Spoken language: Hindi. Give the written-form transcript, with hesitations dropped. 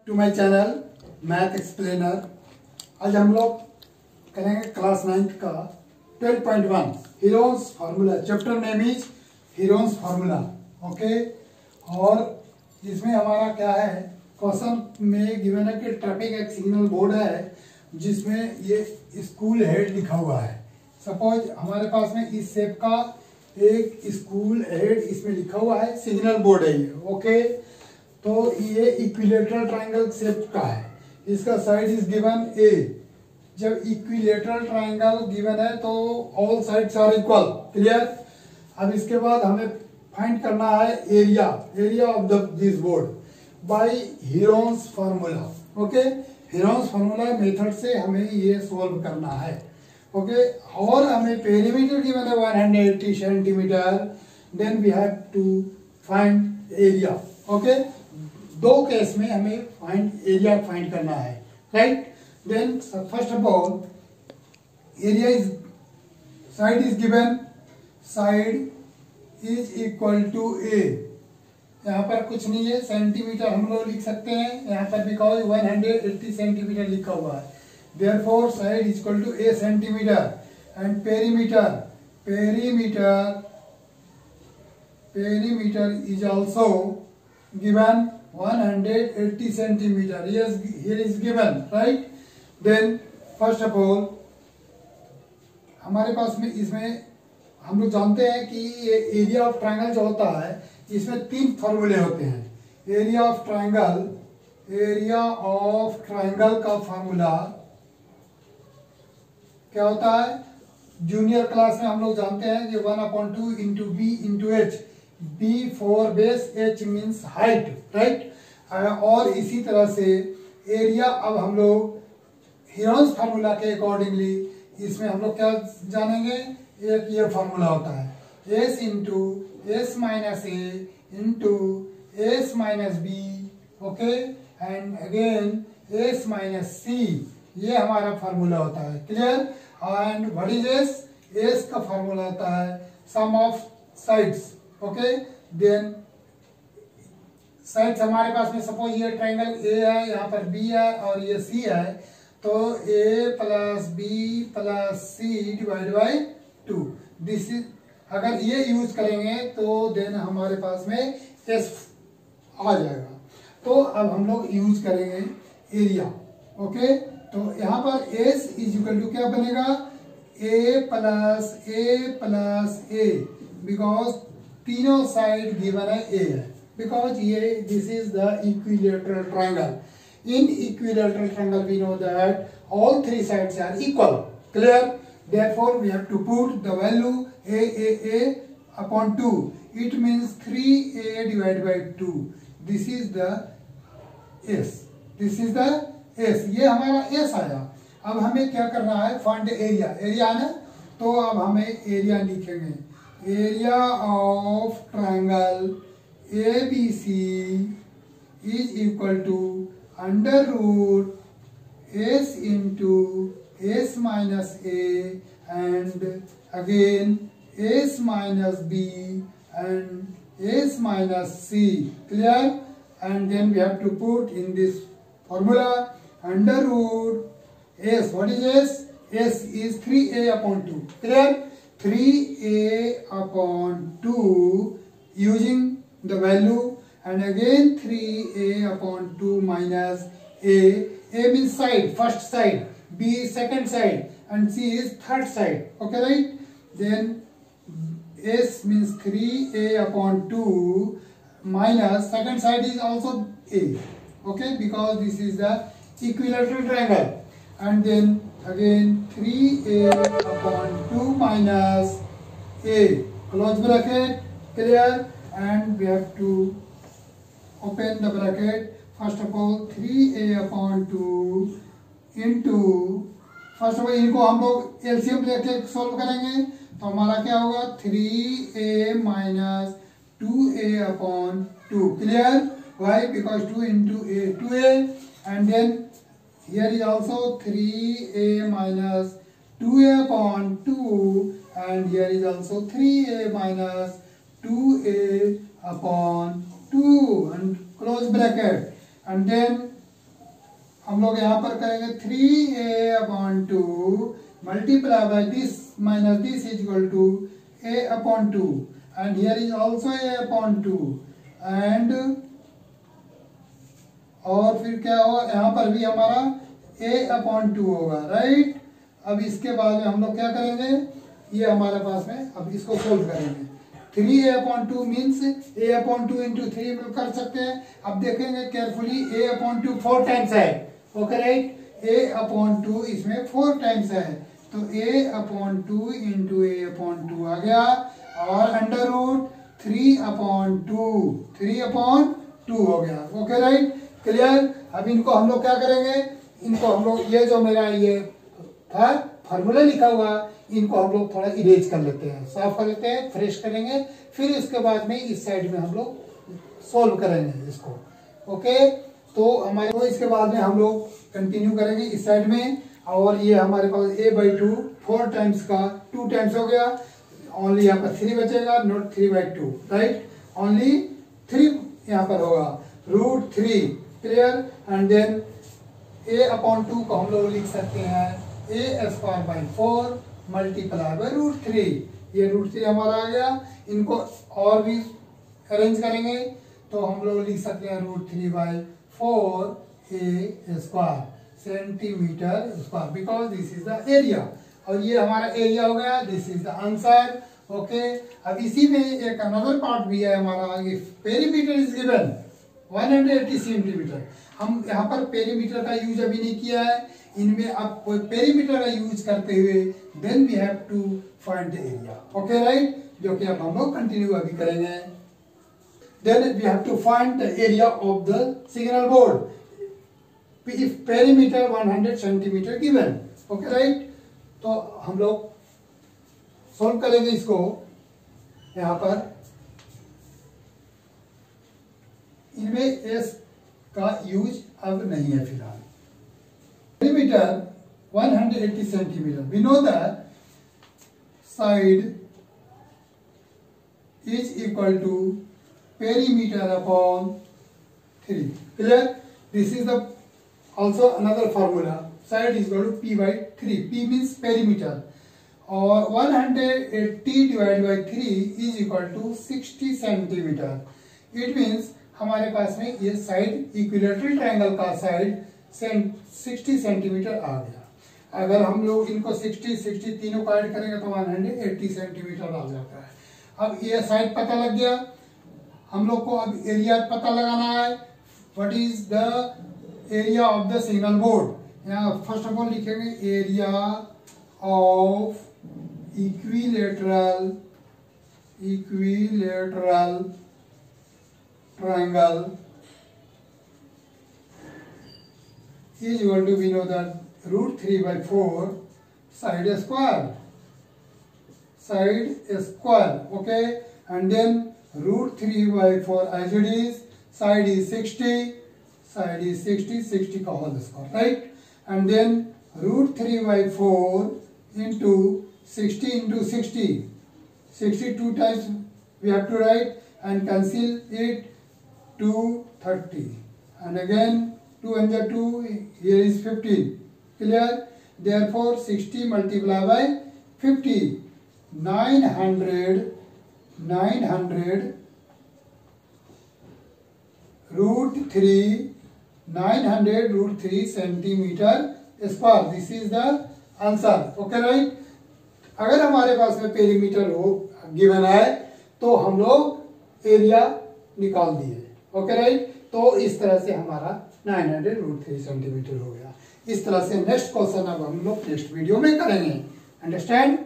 To my channel Math Explainer. आज हम लोग करेंगे क्लास 9 का 12.1 Heron's formula. Chapter name is Heron's formula. Okay, और इसमें हमारा क्या है, क्वेश्चन में गिवन है कि ट्रैफिक एक सिग्नल बोर्ड है जिसमें ये स्कूल हेड लिखा हुआ है। सपोज हमारे पास में इस शेप का एक स्कूल हेड इसमें लिखा हुआ है, सिग्नल बोर्ड है ये। ओके, तो ये इक्विलेटरल ट्रायंगल शेप का है, इसका साइड इज गिवन ए। जब इक्विलेटरल ट्रायंगल गिवन है तो all sides are equal. Clear. अब इसके बाद हमें फाइंड करना है area of this board by Heron's formula. Okay, Heron's formula method से हमें ये सॉल्व करना है। ओके, और हमें पेरीमीटर गिवन है 180 centimetre, then we have to find area. Okay, दो केस में हमें एरिया फाइंड करना है, right. Then first of all area is side is given, side is equal to a. यहाँ पर कुछ नहीं है, सेंटीमीटर हम लोग लिख सकते हैं यहाँ पर, बिकॉज 180 सेंटीमीटर लिखा हुआ है। Therefore side is equal to A centimetre. And perimeter is also given 180 centimeter. Yes, here is given, right? Then first of all हमारे पास में इसमें हम लोग जानते हैं कि ये एरिया ऑफ ट्रायंगल जो होता है इसमें 3 फॉर्मूले होते हैं। एरिया ऑफ ट्रायंगल का फॉर्मूला क्या होता है, जूनियर क्लास में हम लोग जानते हैं कि 1/2 into B into H. B for base, H means height, right? और इसी तरह से एरिया, अब हम लोग हीरोन्स फार्मूला के अकॉर्डिंगली इसमें हम लोग क्या जानेंगे, एक ये फार्मूला होता है S into s minus a into s minus b. Okay, and again s minus c, ये हमारा फार्मूला होता है। Clear. And what is s का फार्मूला होता है sum of sides. Okay, then sides हमारे पास में, सपोज ये ट्रायंगल ए है, यहाँ पर बी है और ये सी है, तो a plus b plus c divide by 2। This is, अगर ये यूज करेंगे तो देन हमारे पास में एस आ जाएगा। तो अब हम लोग यूज करेंगे एरिया। ओके, तो यहाँ पर एस इज इक्वल टू क्या बनेगा, ए प्लस ए, बिकॉज तीनों साइड गिवन है ए है, बिकॉज ये this is the equilateral triangle. In equilateral triangle we know that all 3 sides are equal. Clear. Therefore we have to put the value a upon 2। It means 3a divide by 2। This is the s, ये हमारा s आया। अब हमें क्या करना है, फाइंड एरिया है ना, तो अब हमें एरिया लिखेंगे। Area of triangle ABC is equal to under root S into S minus A and again S minus B and S minus C। Clear. And then we have to put in this formula under root S। What is S? S is 3a upon 2. Clear? 3a upon 2 using the value, and again 3a upon 2 minus a. A means side, first side, B is second side, and C is third side. Okay, right? Then S means 3a upon 2 minus second side is also a. Okay, because this is the equilateral triangle. And then again 3a upon 2 minus a, close bracket. Clear. And we have to open the bracket. First of all 3a upon 2 into, first of all इनको हम लोग एलसीएम लेके सॉल्व करेंगे, तो हमारा क्या होगा, 3a minus 2a upon 2. Clear. Why? Because 2 into a 2a, and then here is also 3a minus 2a upon 2, and here is also 3a minus 2a upon 2, and close bracket. And then हम लोग यहाँ पर करेंगे 3a/2 multiply by this minus this is equal to a/2 and here is also a/2 and और फिर क्या होगा, यहाँ पर भी हमारा a/2 होगा, राइट। अब इसके बाद में हम लोग क्या करेंगे, ये हमारे पास में, अब इसको सोल्व करेंगे। 3a/2 मीन्स a/2 इंटू 3 कर सकते हैं। अब देखेंगे केयरफुली, a/2 4 टाइम्स है, ओके राइट। a/2 इसमें 4 टाइम्स है, तो a/2 इंटू a/2 आ गया, और अंडर रूट 3/2 हो गया, ओके राइट, क्लियर। अब इनको हम लोग क्या करेंगे, इनको हम लोग, ये जो मेरा ये था फार्मूला लिखा हुआ, इनको हम लोग थोड़ा इरेज कर लेते हैं, साफ कर लेते हैं, फ्रेश करेंगे, फिर इसके बाद में इस साइड में हम लोग सोल्व करेंगे इसको, ओके। तो हमारे को इसके बाद में हम लोग कंटिन्यू करेंगे इस साइड में, और ये हमारे पास a/2 4 टाइम्स का 2 टाइम्स हो गया, ओनली यहाँ पर 3 बचेगा, नॉट 3/2, राइट, ओनली 3 यहाँ पर होगा, √3, क्लियर। एंड देन a/2 को हम लोग लिख सकते हैं a² 4 मल्टीप्लाई बाय √3, ये √3 हमारा आ गया। इनको और भी अरेंज करेंगे तो हम लोग लिख सकते हैं √3/4 a² centimetre square, because this is the area, और ये हमारा एरिया हो गया, this is the answer, okay. अब इसी में एक अनदर पार्ट भी है हमारा, पेरीमीटर इज गिवन 180 सेंटीमीटर। हम यहाँ पर पेरीमीटर का यूज अभी नहीं किया है, इनमें आप कोई पेरीमीटर का यूज करते हुए then we have to find the area, okay right, जो कि अब हम लोग कंटिन्यू अभी करेंगे। Then we have to find the area of the signal board if perimeter 100 centimetre given, okay right. तो हम लोग सोल्व करेंगे इसको, यहाँ पर इनमें एस का यूज अब नहीं है फिलहाल। Perimeter 180 centimetre, we know that side is equal to perimeter upon 3, clear. This is the also another formula, side is equal to p/3, p means perimeter, और 180 divided by 3 is equal to 60 centimetre. It means हमारे पास में ये साइड इक्विलेटरल ट्रायंगल का साइड 60 सेंटीमीटर आ गया। अगर हम लोग इनको 60 तीनों को ऐड करेंगे तो 180 सेंटीमीटर आ जाता है। अब ये साइड पता लग गया, हम लोग को अब एरिया पता लगाना है, what is the area of the signal board. यहाँ फर्स्ट ऑफ ऑल लिखेंगे area of equilateral triangle is equal to, we know that √3/4 side square, okay, and then √3/4 as it is, side is 60 का whole square, right, and then √3/4 into 60 into 62 times we have to write and cancel it, 230, and again 2 and the 2, here is 15, clear. Therefore 60 multiplied by 50, 900 √3 centimetre square, this is the answer, okay right. अगर हमारे पास में पेरीमीटर हो गिवन है तो हम लोग एरिया निकाल दिए, ओके राइट। तो इस तरह से हमारा 900 √3 सेंटीमीटर हो गया। इस तरह से नेक्स्ट क्वेश्चन अब हम लोग नेक्स्ट वीडियो में करेंगे, अंडरस्टैंड।